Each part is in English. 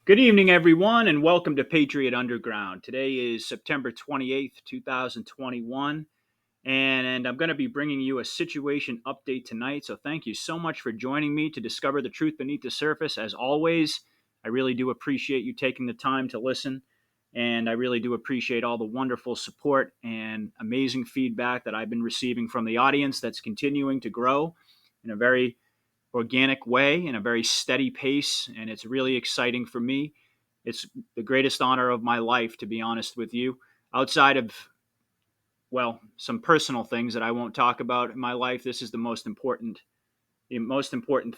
Good evening, everyone, and welcome to Patriot Underground. Today is September 28th, 2021, and I'm going to be bringing you a situation update tonight. So thank you so much for joining me to discover the truth beneath the surface. As always, I really do appreciate you taking the time to listen, and I really do appreciate all the wonderful support and amazing feedback that I've been receiving from the audience that's continuing to grow in a very organic way, in a very steady pace, and it's really exciting for me. It's the greatest honor of my life, to be honest with you. Outside of, well, some personal things that I won't talk about in my life, this is the most important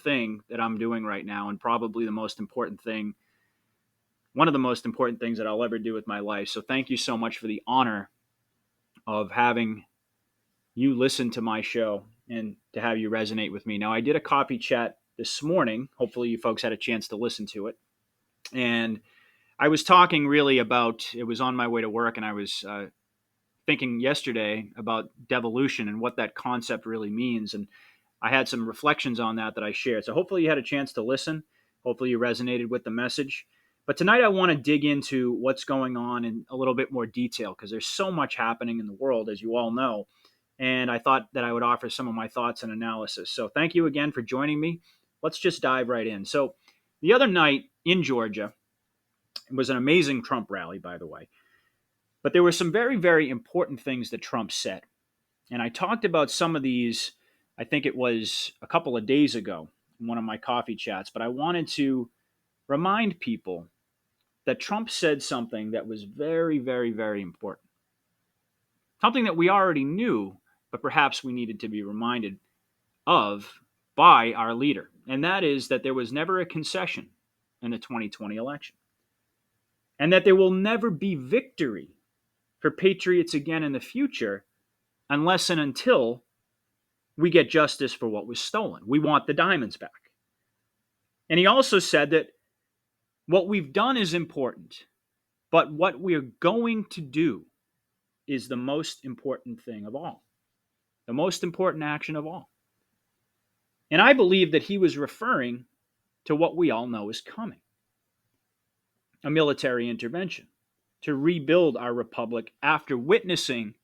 thing that I'm doing right now, and probably the most important thing, one of the most important things that I'll ever do with my life. So thank you so much for the honor of having you listen to my show and to have you resonate with me. Now, I did a copy chat this morning. Hopefully, you folks had a chance to listen to it. And I was talking really about, it was on my way to work, and I was thinking yesterday about devolution and what that concept really means. And I had some reflections on that I shared. So hopefully, you had a chance to listen. Hopefully, you resonated with the message. But tonight, I want to dig into what's going on in a little bit more detail because there's so much happening in the world, as you all know. And I thought that I would offer some of my thoughts and analysis. So thank you again for joining me. Let's just dive right in. So the other night in Georgia, it was an amazing Trump rally, by the way. But there were some very, very important things that Trump said. And I talked about some of these, I think it was a couple of days ago in one of my coffee chats. But I wanted to remind people that Trump said something that was very, very, very important. Something that we already knew, but perhaps we needed to be reminded of by our leader. And that is that there was never a concession in the 2020 election. And that there will never be victory for patriots again in the future unless and until we get justice for what was stolen. We want the diamonds back. And he also said that what we've done is important, but what we're going to do is the most important thing of all, the most important action of all. And I believe that he was referring to what we all know is coming: a military intervention to rebuild our republic after witnessing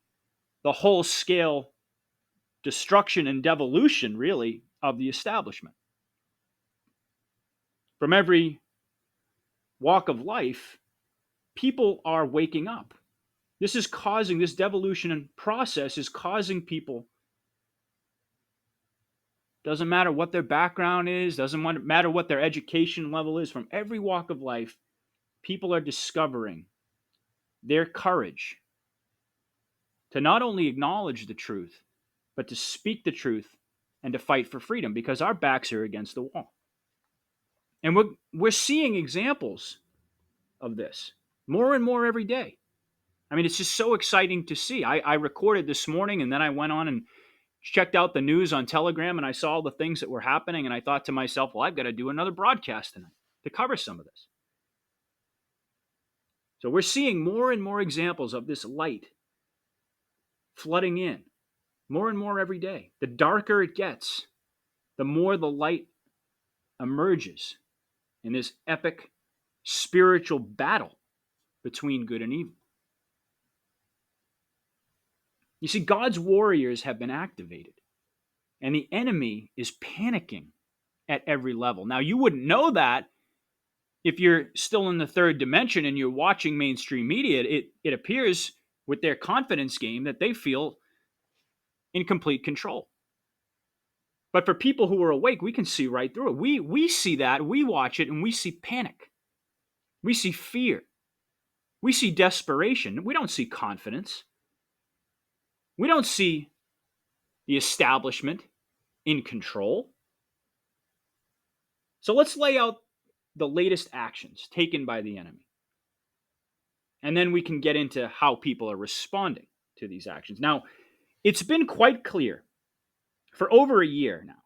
the whole scale destruction and devolution, really, of the establishment. From every walk of life, people are waking up. This devolution process is causing people, doesn't matter what their background is, doesn't matter what their education level is, from every walk of life, people are discovering their courage to not only acknowledge the truth, but to speak the truth and to fight for freedom because our backs are against the wall. And we're seeing examples of this more and more every day. I mean, it's just so exciting to see. I recorded this morning and then I went on and checked out the news on Telegram and I saw all the things that were happening. And I thought to myself, well, I've got to do another broadcast tonight to cover some of this. So we're seeing more and more examples of this light flooding in more and more every day. The darker it gets, the more the light emerges in this epic spiritual battle between good and evil. You see, God's warriors have been activated, and the enemy is panicking at every level. Now, you wouldn't know that if you're still in the third dimension and you're watching mainstream media. It appears with their confidence game that they feel in complete control. But for people who are awake, we can see right through it. We see that, we watch it, and we see panic. We see fear. We see desperation. We don't see confidence. We don't see the establishment in control. So let's lay out the latest actions taken by the enemy. And then we can get into how people are responding to these actions. Now, it's been quite clear for over a year now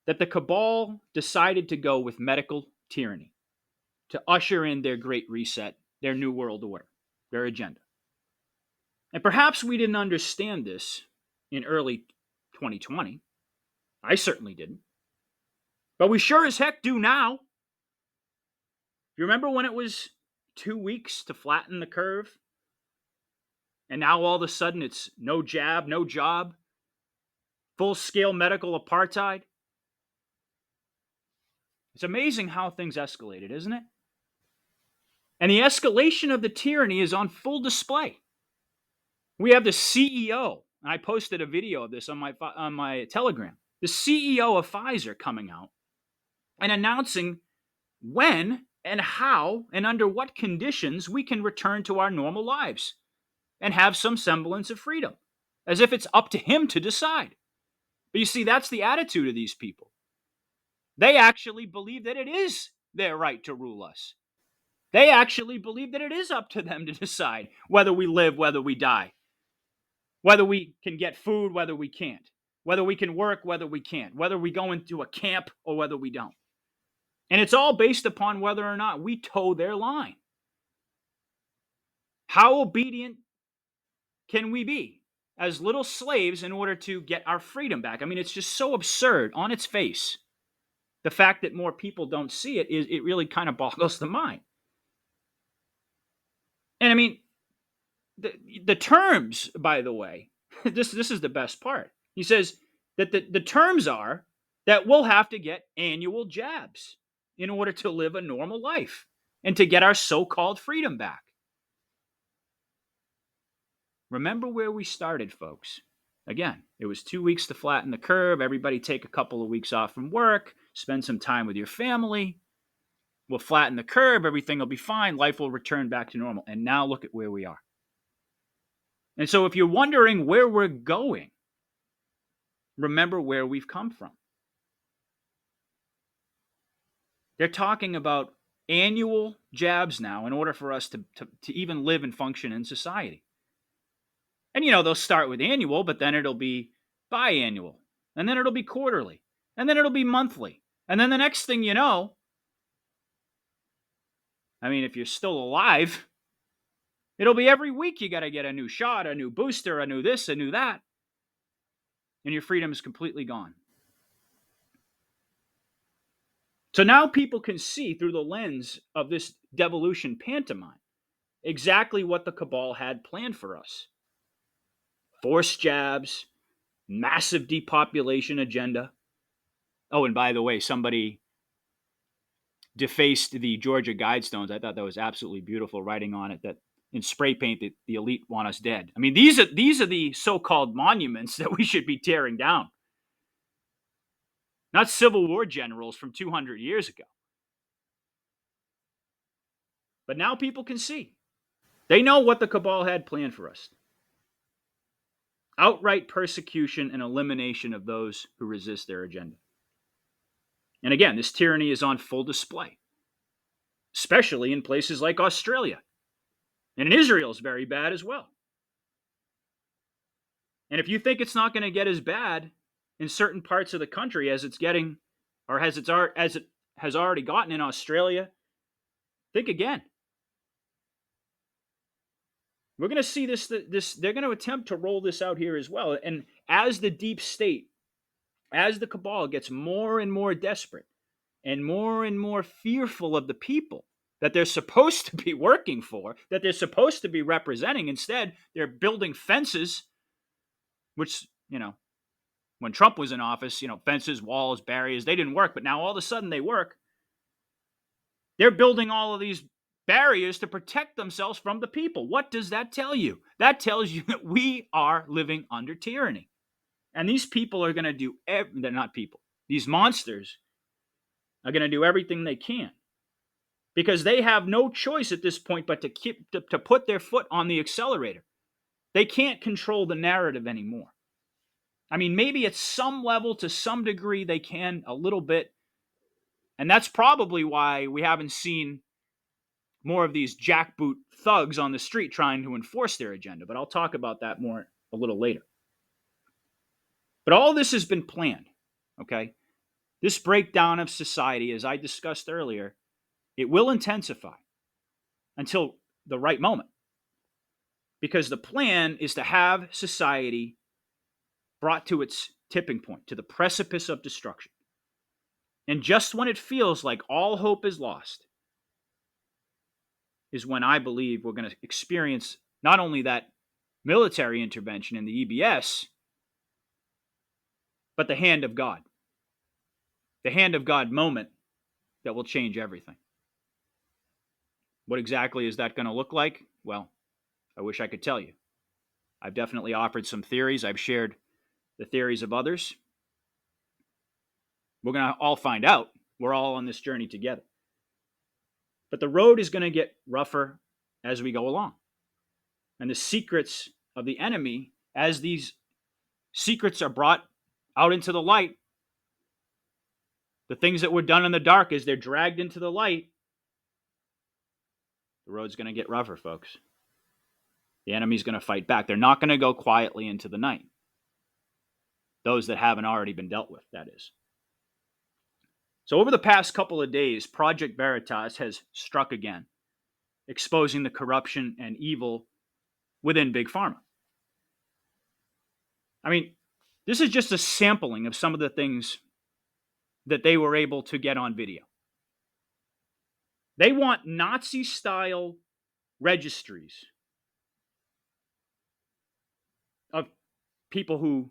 that the cabal decided to go with medical tyranny to usher in their great reset, their new world order, their agenda. And perhaps we didn't understand this in early 2020. I certainly didn't. But we sure as heck do now. You remember when it was 2 weeks to flatten the curve? And now all of a sudden it's no jab, no job, full scale medical apartheid. It's amazing how things escalated, isn't it? And the escalation of the tyranny is on full display. We have the CEO, and I posted a video of this on my Telegram. The CEO of Pfizer coming out and announcing when and how and under what conditions we can return to our normal lives and have some semblance of freedom, as if it's up to him to decide. But you see, that's the attitude of these people. They actually believe that it is their right to rule us. They actually believe that it is up to them to decide whether we live, whether we die, whether we can get food, whether we can't, whether we can work, whether we can't, whether we go into a camp or whether we don't. And it's all based upon whether or not we toe their line. How obedient can we be as little slaves in order to get our freedom back? I mean, it's just so absurd on its face. The fact that more people don't see it, it really kind of boggles the mind. And I mean, the terms, by the way, this is the best part. He says that the terms are that we'll have to get annual jabs in order to live a normal life and to get our so-called freedom back. Remember where we started, folks. Again, it was 2 weeks to flatten the curve. Everybody take a couple of weeks off from work, spend some time with your family. We'll flatten the curve. Everything will be fine. Life will return back to normal. And now look at where we are. And so if you're wondering where we're going, remember where we've come from. They're talking about annual jabs now in order for us to even live and function in society. And, they'll start with annual, but then it'll be biannual. And then it'll be quarterly. And then it'll be monthly. And then the next thing you know, I mean, if you're still alive, it'll be every week you got to get a new shot, a new booster, a new this, a new that. And your freedom is completely gone. So now people can see through the lens of this devolution pantomime exactly what the cabal had planned for us. Forced jabs, massive depopulation agenda. Oh, and by the way, somebody defaced the Georgia Guidestones. I thought that was absolutely beautiful, writing on it that in spray paint that the elite want us dead. I mean, these are the so-called monuments that we should be tearing down. Not Civil War generals from 200 years ago. But now people can see. They know what the cabal had planned for us. Outright persecution and elimination of those who resist their agenda. And again, this tyranny is on full display, especially in places like Australia. And in Israel is very bad as well. And if you think it's not going to get as bad in certain parts of the country as it's getting, or as it has already gotten in Australia, think again. We're going to see this. They're going to attempt to roll this out here as well. And as the deep state, as the cabal gets more and more desperate and more fearful of the people that they're supposed to be working for, that they're supposed to be representing, instead they're building fences, which, when Trump was in office, fences, walls, barriers, they didn't work. But now all of a sudden they work. They're building all of these barriers to protect themselves from the people. What does that tell you? That tells you that we are living under tyranny. And these people are going to do, they're not people. These monsters are going to do everything they can. Because they have no choice at this point but to put their foot on the accelerator. They can't control the narrative anymore. I mean, maybe at some level, to some degree, they can a little bit. And that's probably why we haven't seen more of these jackboot thugs on the street trying to enforce their agenda. But I'll talk about that more a little later. But all this has been planned, okay? This breakdown of society, as I discussed earlier, it will intensify until the right moment. Because the plan is to have society brought to its tipping point, to the precipice of destruction. And just when it feels like all hope is lost, is when I believe we're going to experience not only that military intervention in the EBS, but the hand of God. The hand of God moment that will change everything. What exactly is that going to look like? Well, I wish I could tell you. I've definitely offered some theories. I've shared the theories of others. We're going to all find out. We're all on this journey together. But the road is going to get rougher as we go along. And the secrets of the enemy, as these secrets are brought out into the light, the things that were done in the dark, as they're dragged into the light, the road's going to get rougher, folks. The enemy's going to fight back. They're not going to go quietly into the night. Those that haven't already been dealt with, that is. So over the past couple of days, Project Veritas has struck again, exposing the corruption and evil within Big Pharma. I mean, this is just a sampling of some of the things that they were able to get on video. They want Nazi-style registries of people who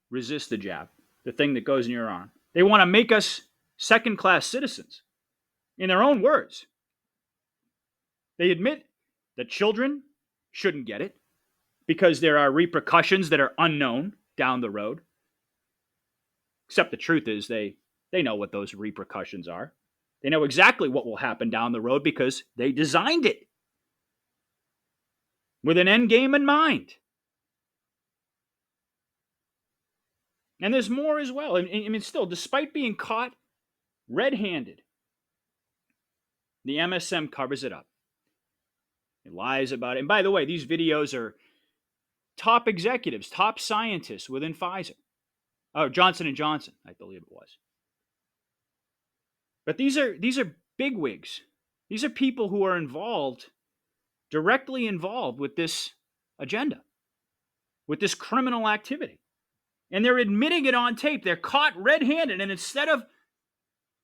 resist the jab, the thing that goes in your arm. They want to make us second-class citizens, in their own words. They admit that children shouldn't get it because there are repercussions that are unknown down the road. Except the truth is they know what those repercussions are. They know exactly what will happen down the road because they designed it with an end game in mind. And there's more as well. I mean, still, despite being caught red-handed, the MSM covers it up. It lies about it. And by the way, these videos are top executives, top scientists within Pfizer. Oh, Johnson & Johnson, I believe it was. But these are bigwigs. These are people who are involved, directly involved with this agenda, with this criminal activity. And they're admitting it on tape. They're caught red-handed. And instead of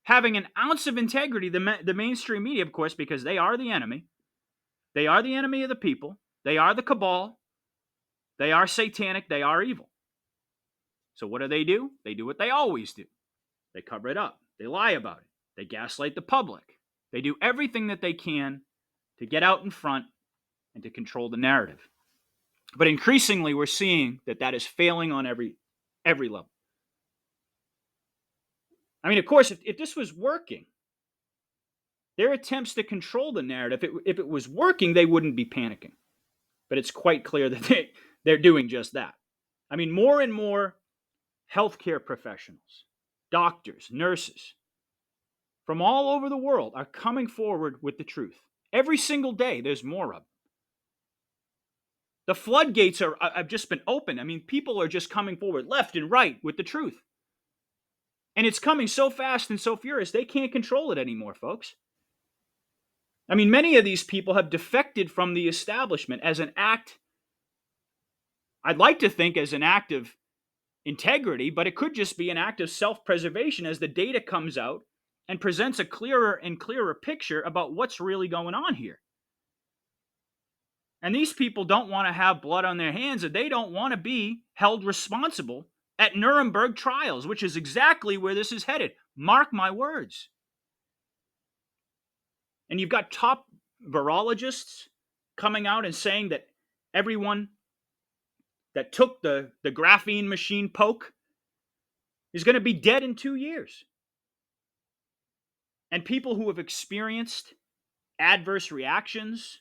having an ounce of integrity, the mainstream media, of course, because they are the enemy. They are the enemy of the people. They are the cabal. They are satanic. They are evil. So what do? They do what they always do. They cover it up. They lie about it. They gaslight the public. They do everything that they can to get out in front and to control the narrative. But increasingly, we're seeing that is failing on every level. I mean, of course, if this was working, their attempts to control the narrative, if it was working, they wouldn't be panicking. But it's quite clear that they're doing just that. I mean, more and more healthcare professionals, doctors, nurses, from all over the world are coming forward with the truth. Every single day, there's more of them. The floodgates have just been opened. I mean, people are just coming forward left and right with the truth. And it's coming so fast and so furious, they can't control it anymore, folks. I mean, many of these people have defected from the establishment as an act, I'd like to think as an act of integrity, but it could just be an act of self-preservation as the data comes out and presents a clearer and clearer picture about what's really going on here. And these people don't want to have blood on their hands, and they don't want to be held responsible at Nuremberg trials, which is exactly where this is headed. Mark my words. And you've got top virologists coming out and saying that everyone that took the graphene machine poke is going to be dead in 2 years. And people who have experienced adverse reactions,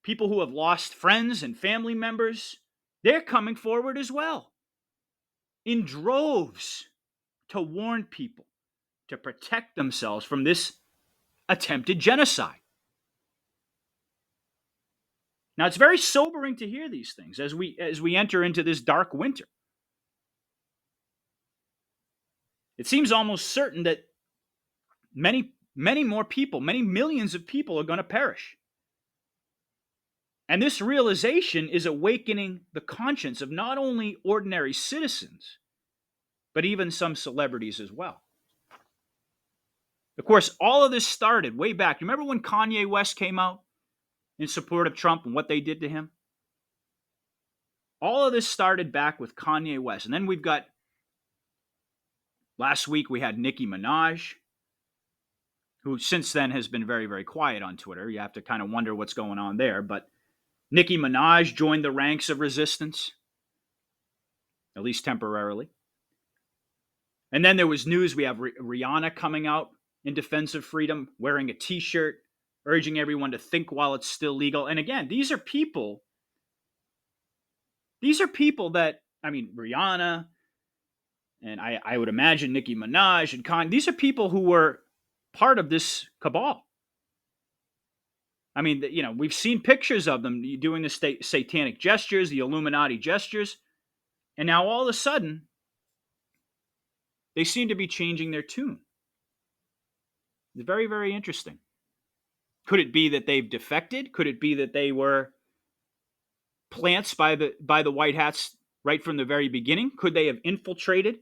people who have lost friends and family members, they're coming forward as well in droves to warn people to protect themselves from this attempted genocide. Now, it's very sobering to hear these things as we enter into this dark winter. It seems almost certain that many more people, many millions of people are going to perish. And this realization is awakening the conscience of not only ordinary citizens, but even some celebrities as well. Of course, all of this started way back. Remember when Kanye West came out in support of Trump and what they did to him? All of this started back with Kanye West. And then we've got, last week we had Nicki Minaj, who since then has been very, very quiet on Twitter. You have to kind of wonder what's going on there. But Nicki Minaj joined the ranks of resistance, at least temporarily. And then there was news. We have Rihanna coming out in defense of freedom, wearing a t-shirt, urging everyone to think while it's still legal. And again, these are people that, I mean, Rihanna, and I would imagine Nicki Minaj and Kanye, these are people who were part of this cabal. I mean, we've seen pictures of them doing the satanic gestures, the Illuminati gestures, and now all of a sudden, they seem to be changing their tune. It's very, very interesting. Could it be that they've defected? Could it be that they were plants by the white hats right from the very beginning? Could they have infiltrated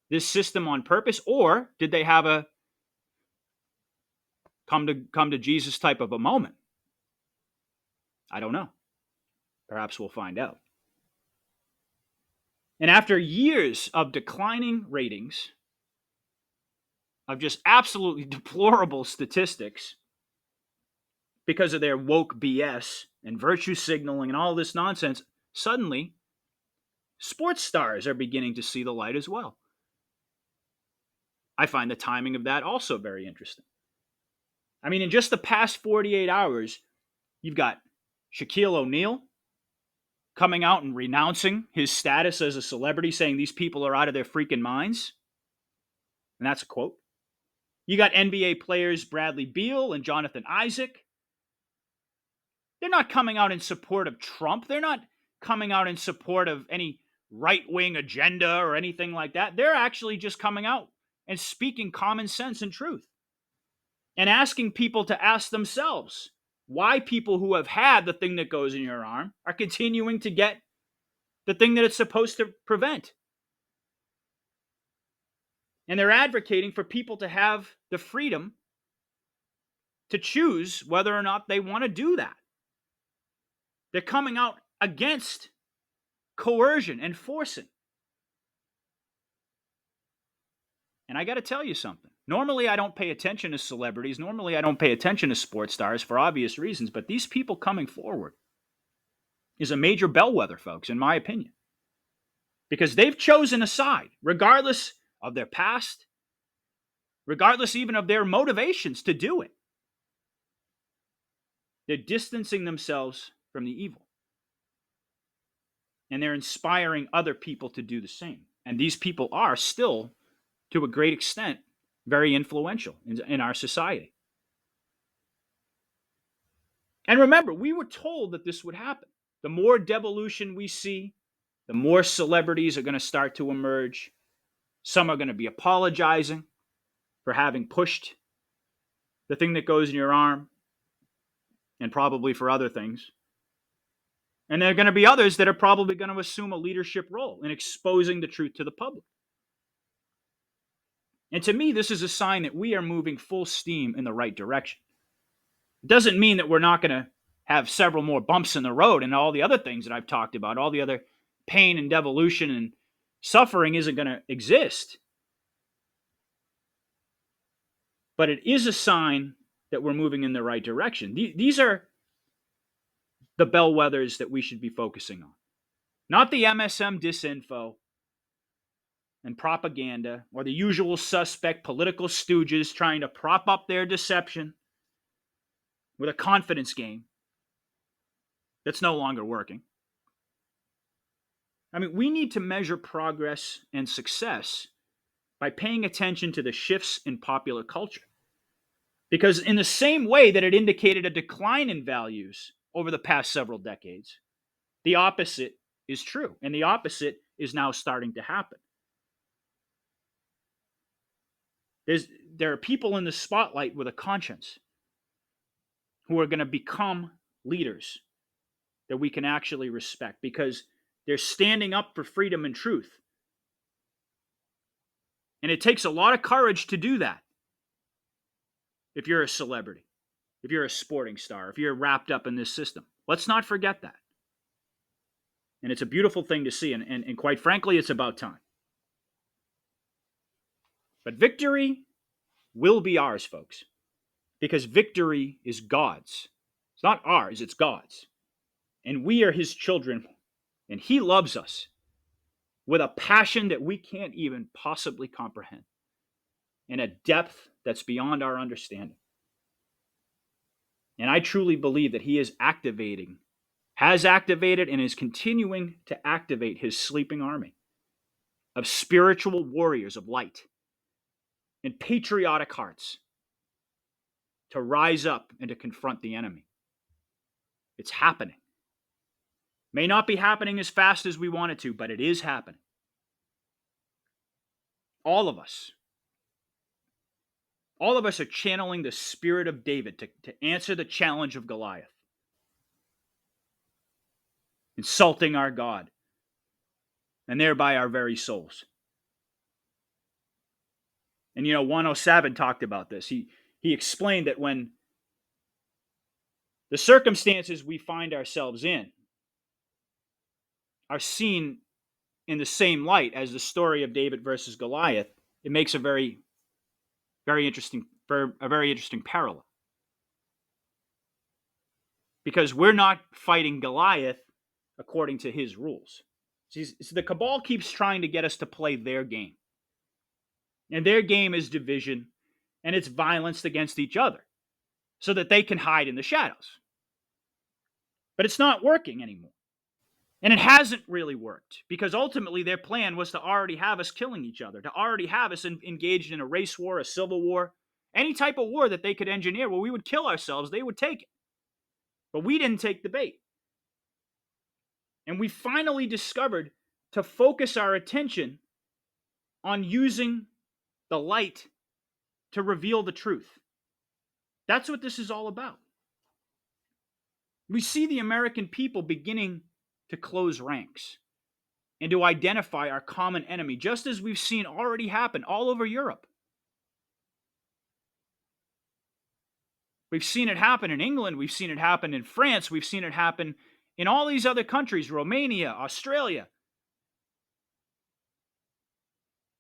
this system on purpose, or did they have a come to Jesus type of a moment? I don't know. Perhaps we'll find out. And after years of declining ratings, of just absolutely deplorable statistics because of their woke BS and virtue signaling and all this nonsense, suddenly sports stars are beginning to see the light as well. I find the timing of that also very interesting. I mean, in just the past 48 hours, you've got Shaquille O'Neal coming out and renouncing his status as a celebrity, saying these people are out of their freaking minds. And that's a quote. You got NBA players Bradley Beal and Jonathan Isaac. They're not coming out in support of Trump. They're not coming out in support of any right-wing agenda or anything like that. They're actually just coming out and speaking common sense and truth and asking people to ask themselves why people who have had the thing that goes in your arm are continuing to get the thing that it's supposed to prevent. And they're advocating for people to have the freedom to choose whether or not they want to do that. They're coming out against coercion and forcing. And I got to tell you something. Normally, I don't pay attention to celebrities. Normally, I don't pay attention to sports stars for obvious reasons. But these people coming forward is a major bellwether, folks, in my opinion. Because they've chosen a side, regardless of their past, regardless even of their motivations to do it. They're distancing themselves from the evil. And they're inspiring other people to do the same. And these people are still, to a great extent, very influential in our society. And remember, we were told that this would happen. The more devolution we see, the more celebrities are going to start to emerge. Some are going to be apologizing for having pushed the thing that goes in your arm, and probably for other things. And there are going to be others that are probably going to assume a leadership role in exposing the truth to the public. And to me, this is a sign that we are moving full steam in the right direction. It doesn't mean that we're not going to have several more bumps in the road and all the other things that I've talked about, all the other pain and devolution and suffering isn't going to exist. But it is a sign that we're moving in the right direction. These are the bellwethers that we should be focusing on. Not the MSM disinfo and propaganda or the usual suspect political stooges trying to prop up their deception with a confidence game that's no longer working. I mean, we need to measure progress and success by paying attention to the shifts in popular culture. Because in the same way that it indicated a decline in values over the past several decades, the opposite is true. And the opposite is now starting to happen. There are people in the spotlight with a conscience who are going to become leaders that we can actually respect because they're standing up for freedom and truth. And it takes a lot of courage to do that. if you're a celebrity, if you're a sporting star, if you're wrapped up in this system. Let's not forget that. And it's a beautiful thing to see, and quite frankly, it's about time. But victory will be ours, folks, because victory is God's. It's not ours, it's God's. And we are his children, and he loves us with a passion that we can't even possibly comprehend, and a depth that's beyond our understanding. And I truly believe that he has activated, and is continuing to activate his sleeping army of spiritual warriors of light and patriotic hearts to rise up and to confront the enemy. It's happening. May not be happening as fast as we want it to, but it is happening. All of us are channeling the spirit of David to answer the challenge of Goliath. Insulting our God, and thereby our very souls. And 107 talked about this. He explained that when the circumstances we find ourselves in are seen in the same light as the story of David versus Goliath, it makes a very interesting parallel. Because we're not fighting Goliath according to his rules. See, the cabal keeps trying to get us to play their game. And their game is division, and it's violence against each other so that they can hide in the shadows. But it's not working anymore. And it hasn't really worked, because ultimately their plan was to already have us killing each other, to already have us engaged in a race war, a civil war, any type of war that they could engineer where we would kill ourselves, they would take it. But we didn't take the bait. And we finally discovered to focus our attention on using the light to reveal the truth. That's what this is all about. We see the American people beginning to close ranks and to identify our common enemy, just as we've seen already happen all over Europe. We've seen it happen in England. We've seen it happen in France. We've seen it happen in all these other countries, Romania, Australia.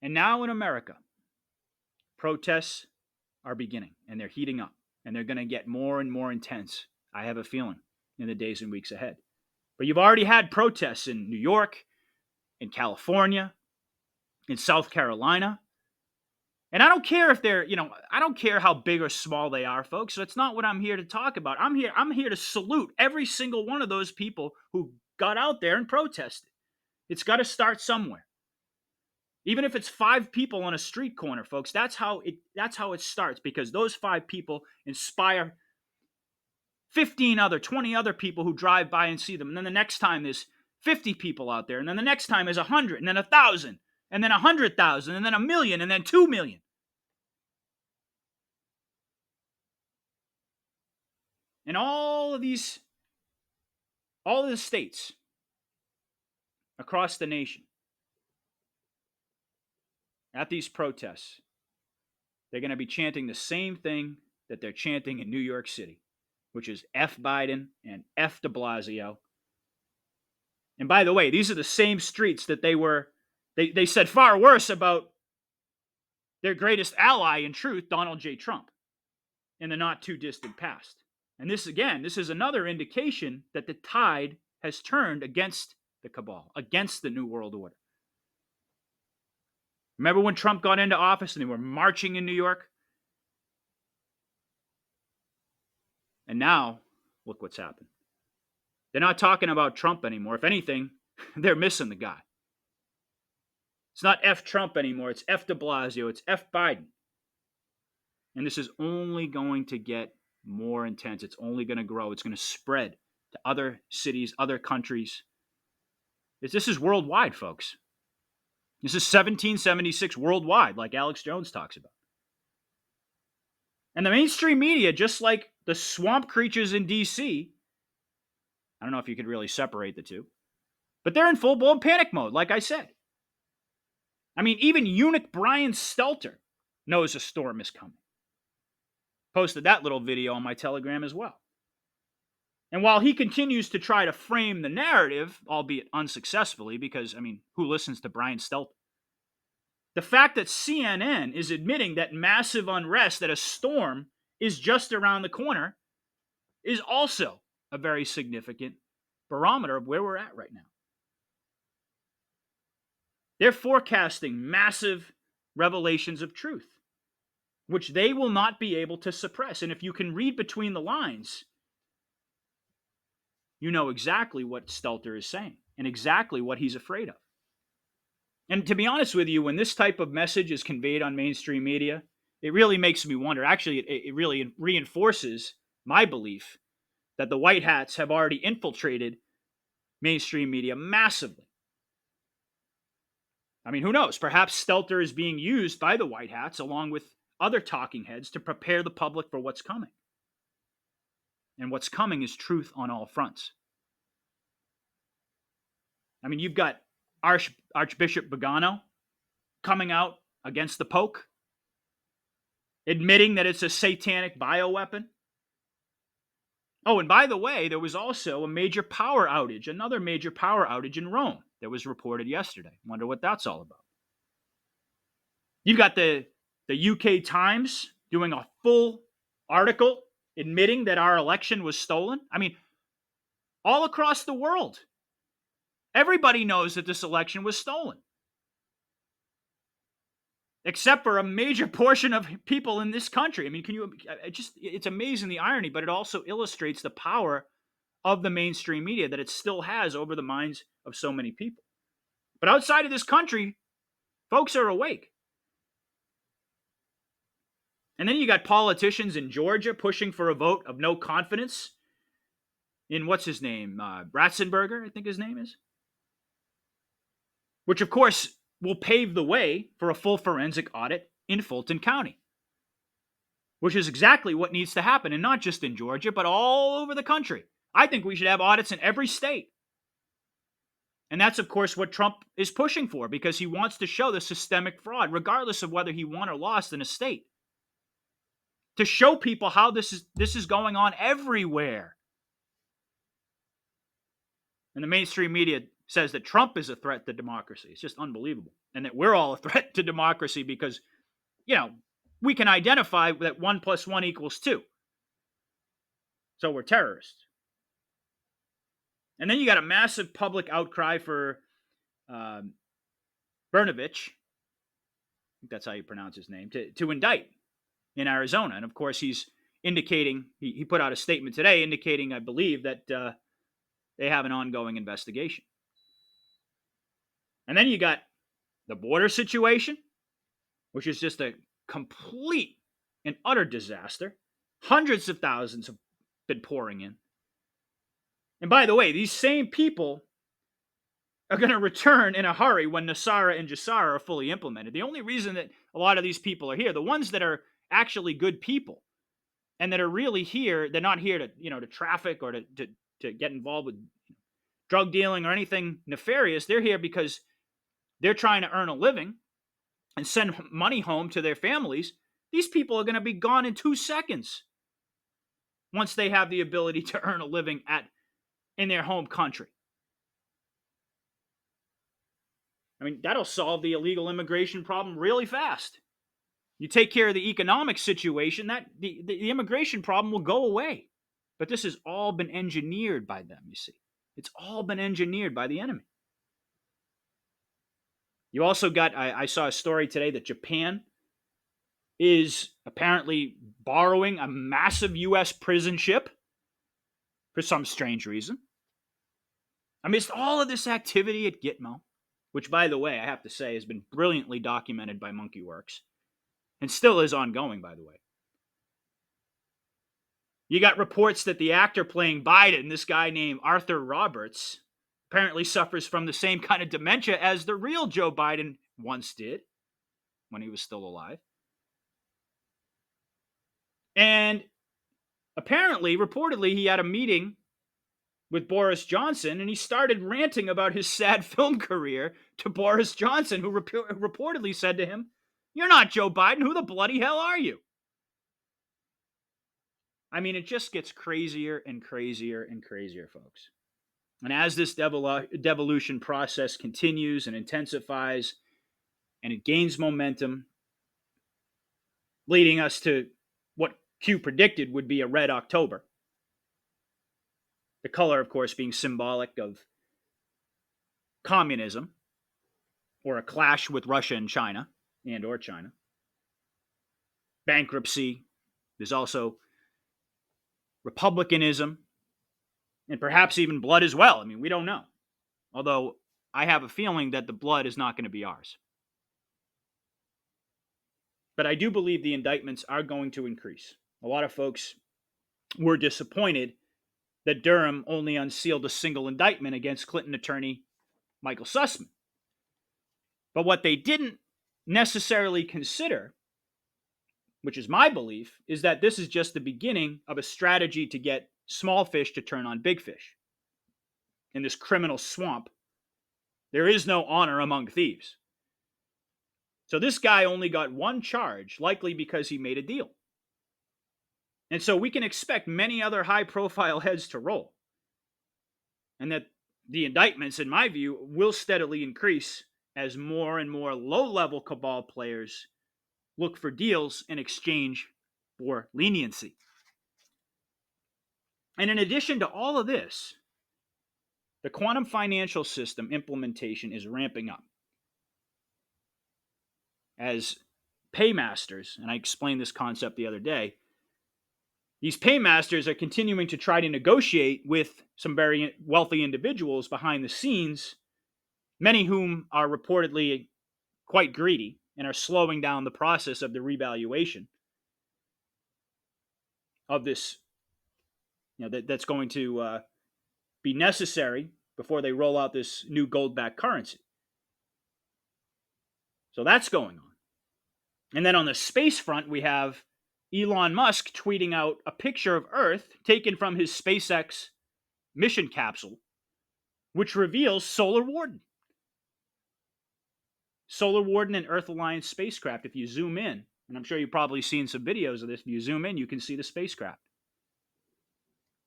And now in America, protests are beginning, and they're heating up, and they're going to get more and more intense, I have a feeling, in the days and weeks ahead. But you've already had protests in New York, in California, in South Carolina. And I don't care if they're, I don't care how big or small they are, folks. So it's not what I'm here to talk about. I'm here to salute every single one of those people who got out there and protested. It's got to start somewhere. Even if it's 5 people on a street corner, folks, that's how it starts, because those 5 people inspire 20 other people who drive by and see them. And then the next time there's 50 people out there. And then the next time is 100, and then 1,000, and then 100,000, and then 1,000,000, and then 2,000,000. And all of the states across the nation, at these protests, they're going to be chanting the same thing that they're chanting in New York City, which is F Biden and F de Blasio. And by the way, these are the same streets that they said far worse about their greatest ally in truth, Donald J. Trump, in the not too distant past. And this is another indication that the tide has turned against the cabal, against the New World Order. Remember when Trump got into office and they were marching in New York? And now, look what's happened. They're not talking about Trump anymore. If anything, they're missing the guy. It's not F Trump anymore. It's F de Blasio. It's F Biden. And this is only going to get more intense. It's only going to grow. It's going to spread to other cities, other countries. This is worldwide, folks. This is 1776 worldwide, like Alex Jones talks about. And the mainstream media, just like the swamp creatures in D.C., I don't know if you could really separate the two, but they're in full-blown panic mode, like I said. I mean, even eunuch Brian Stelter knows a storm is coming. Posted that little video on my Telegram as well. And while he continues to try to frame the narrative, albeit unsuccessfully, because, who listens to Brian Stelter? The fact that CNN is admitting that massive unrest, that a storm is just around the corner, is also a very significant barometer of where we're at right now. They're forecasting massive revelations of truth, which they will not be able to suppress. And if you can read between the lines, you know exactly what Stelter is saying and exactly what he's afraid of. And to be honest with you, when this type of message is conveyed on mainstream media, it really makes me wonder. Actually, it really reinforces my belief that the white hats have already infiltrated mainstream media massively. Who knows? Perhaps Stelter is being used by the white hats along with other talking heads to prepare the public for what's coming. And what's coming is truth on all fronts. You've got Archbishop Bogano coming out against the Pope, admitting that it's a satanic bioweapon. Oh, and by the way, there was also another major power outage in Rome that was reported yesterday. Wonder what that's all about. You've got the UK Times doing a full article admitting that our election was stolen. All across the world, everybody knows that this election was stolen. Except for a major portion of people in this country. It's amazing the irony, but it also illustrates the power of the mainstream media that it still has over the minds of so many people. But outside of this country, folks are awake. And then you got politicians in Georgia pushing for a vote of no confidence in what's his name? Ratzenberger, I think his name is. Which, of course, will pave the way for a full forensic audit in Fulton County. Which is exactly what needs to happen, and not just in Georgia, but all over the country. I think we should have audits in every state. And that's, of course, what Trump is pushing for, because he wants to show the systemic fraud, regardless of whether he won or lost in a state. To show people how this is going on everywhere. And the mainstream media says that Trump is a threat to democracy. It's just unbelievable. And that we're all a threat to democracy because, we can identify that 1 + 1 = 2. So we're terrorists. And then you got a massive public outcry for Brnovich, I think that's how you pronounce his name, to indict in Arizona. And of course, he's indicating, he put out a statement today indicating, I believe, that they have an ongoing investigation. And then you got the border situation, which is just a complete and utter disaster. Hundreds of thousands have been pouring in. And by the way, these same people are going to return in a hurry when Nassara and Jassara are fully implemented. The only reason that a lot of these people are here, the ones that are actually good people and that are really here, they're not here to, to traffic or to get involved with drug dealing or anything nefarious. They're here because they're trying to earn a living and send money home to their families. These people are going to be gone in 2 seconds once they have the ability to earn a living in their home country. That'll solve the illegal immigration problem really fast. You take care of the economic situation, that the immigration problem will go away. But this has all been engineered by them, you see. It's all been engineered by the enemy. You also got, I saw a story today that Japan is apparently borrowing a massive U.S. prison ship for some strange reason. Amidst all of this activity at Gitmo, which, by the way, I have to say has been brilliantly documented by MonkeyWorks, and still is ongoing, by the way. You got reports that the actor playing Biden, this guy named Arthur Roberts, apparently suffers from the same kind of dementia as the real Joe Biden once did when he was still alive. And apparently, reportedly, he had a meeting with Boris Johnson, and he started ranting about his sad film career to Boris Johnson, who reportedly said to him, "You're not Joe Biden. Who the bloody hell are you?" I mean, it just gets crazier and crazier and crazier, folks. And as this devolution process continues and intensifies and it gains momentum, leading us to what Q predicted would be a red October. The color, of course, being symbolic of communism or a clash with Russia and China or China. Bankruptcy. There's also republicanism and perhaps even blood as well. I mean, we don't know. Although I have a feeling that the blood is not going to be ours. But I do believe the indictments are going to increase. A lot of folks were disappointed that Durham only unsealed a single indictment against Clinton attorney Michael Sussman. But what they didn't necessarily consider, which is my belief, is that this is just the beginning of a strategy to get small fish to turn on big fish. In this criminal swamp, there is no honor among thieves. So this guy only got one charge, likely because he made a deal. And so we can expect many other high-profile heads to roll. And that the indictments, in my view, will steadily increase as more and more low-level cabal players look for deals in exchange for leniency. And in addition to all of this, the quantum financial system implementation is ramping up. As paymasters, and I explained this concept the other day, these paymasters are continuing to try to negotiate with some very wealthy individuals behind the scenes, many whom are reportedly quite greedy and are slowing down the process of the revaluation of this, that's going to be necessary before they roll out this new gold-backed currency. So that's going on. And then on the space front, we have Elon Musk tweeting out a picture of Earth taken from his SpaceX mission capsule, which reveals Solar Warden. Solar Warden and Earth Alliance spacecraft, if you zoom in, and I'm sure you've probably seen some videos of this, if you zoom in, you can see the spacecraft.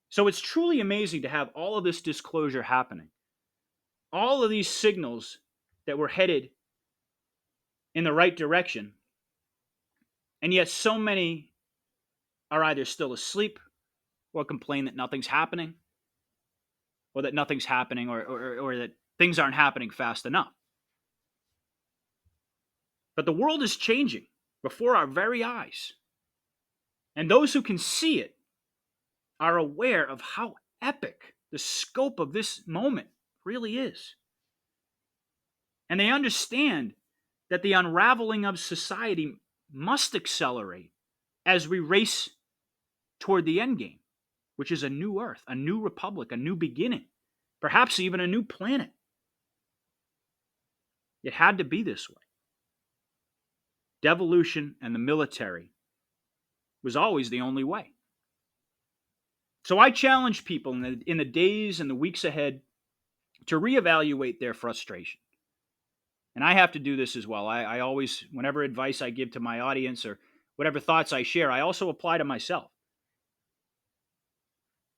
So it's truly amazing to have all of this disclosure happening. All of these signals that were headed in the right direction, and yet so many are either still asleep or complain that nothing's happening, or that nothing's happening, or that things aren't happening fast enough. But the world is changing before our very eyes. And those who can see it are aware of how epic the scope of this moment really is. And they understand that the unraveling of society must accelerate as we race toward the end game, which is a new Earth, a new republic, a new beginning, perhaps even a new planet. It had to be this way. Devolution and the military was always the only way. So I challenge people in the days and the weeks ahead to reevaluate their frustration. And I have to do this as well. I always, whenever advice I give to my audience or whatever thoughts I share, I also apply to myself.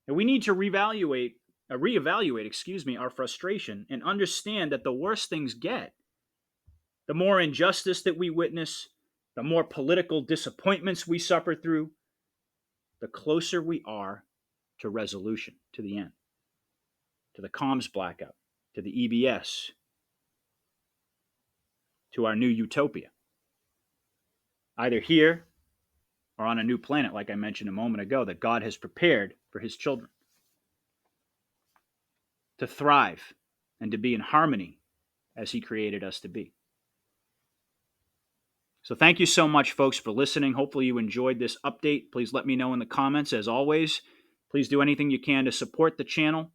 And we need to reevaluate our frustration and understand that the worse things get, the more injustice that we witness, the more political disappointments we suffer through, the closer we are to resolution, to the end, to the comms blackout, to the EBS, to our new utopia, either here or on a new planet, like I mentioned a moment ago, that God has prepared for his children to thrive and to be in harmony as he created us to be. So thank you so much, folks, for listening. Hopefully you enjoyed this update. Please let me know in the comments. As always, please do anything you can to support the channel.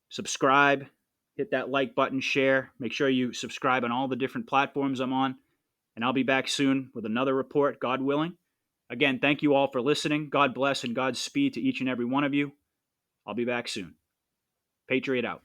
Subscribe, hit that like button, share. Make sure you subscribe on all the different platforms I'm on. And I'll be back soon with another report, God willing. Again, thank you all for listening. God bless and Godspeed to each and every one of you. I'll be back soon. Patriot out.